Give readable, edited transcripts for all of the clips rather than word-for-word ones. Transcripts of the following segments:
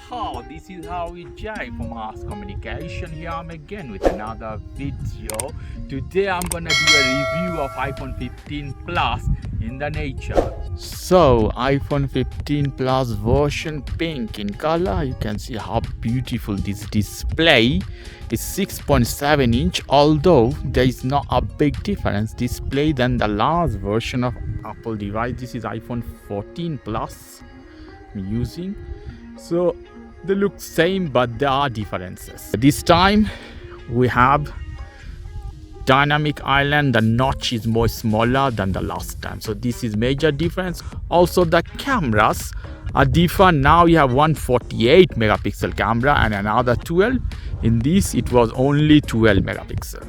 how this is how we jive for mass communication. Here I'm again with another video. Today I'm gonna do a review of iPhone 15 Plus in the nature. So iPhone 15 Plus version pink in color. You can see how beautiful this display is. 6.7 inch, although there is not a big difference display than the last version of Apple device. This is iPhone 14 Plus I'm using. So they look same, but there are differences. This time we have dynamic island. The notch is more smaller than the last time, so this is major difference. Also the cameras are different. Now you have 148 megapixel camera and another 12. In this it was only 12 megapixel.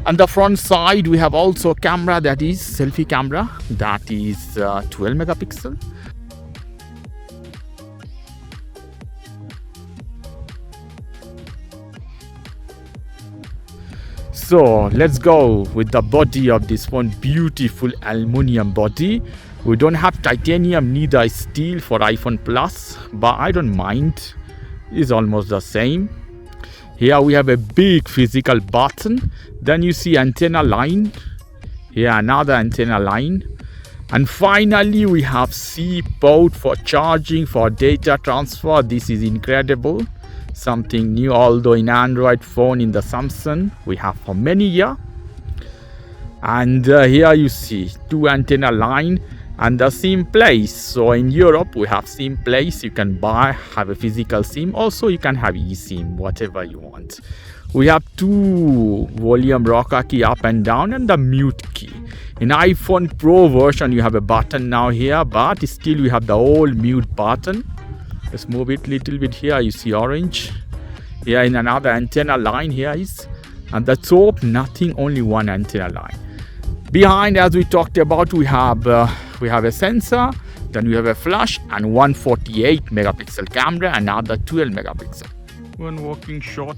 And the front side we have also camera, that is selfie camera, that is 12 megapixel. So let's go with the body of this phone. Beautiful aluminum body. We don't have titanium, neither steel for iPhone Plus, but I don't mind. It's almost the same. Here we have a big physical button. Then you see antenna line. Here another antenna line. And finally we have C port for charging, for data transfer. This is incredible. Something new, although in Android phone, in the Samsung we have for many years. And here you see two antenna line and the SIM place. So in Europe we have SIM place. You can have a physical SIM. Also you can have eSIM, whatever you want. We have two volume rocker key up and down and the mute key. In iPhone Pro version you have a button now here, but still we have the old mute button. Let's move it little bit. Here you see orange. Here in another antenna line here is, and the top nothing, only one antenna line. Behind, as we talked about, we have a sensor, then we have a flash and 148 megapixel camera, another 12 megapixel. One walking shot.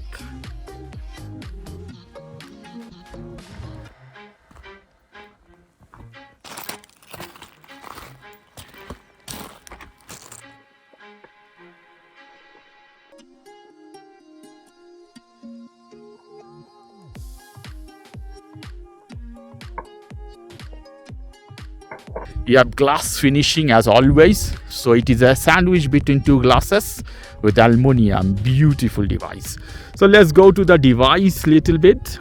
You have glass finishing as always, so it is a sandwich between two glasses with aluminum. Beautiful device. So let's go to the device little bit.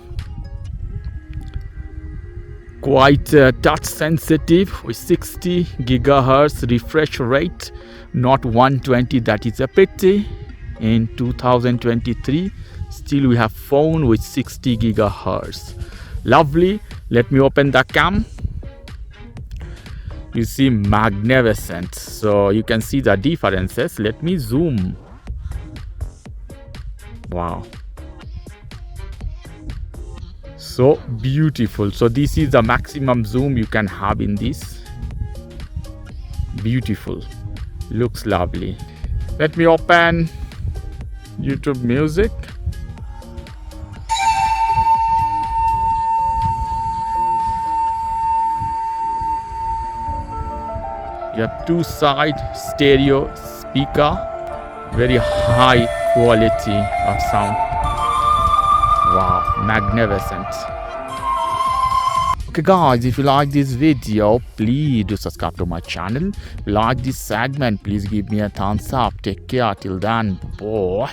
Quite touch sensitive with 60 gigahertz refresh rate, not 120. That is a pity. In 2023 still we have phone with 60 gigahertz. Lovely. Let me open the cam. You see, magnificent. So you can see the differences. Let me zoom. Wow, so beautiful. So this is the maximum zoom you can have in this. Beautiful, looks lovely. Let me open YouTube Music. You have two side stereo speaker, very high quality of sound. Wow, magnificent. Okay guys, if you like this video, please do subscribe to my channel. If you like this segment, please give me a thumbs up. Take care till then, boy.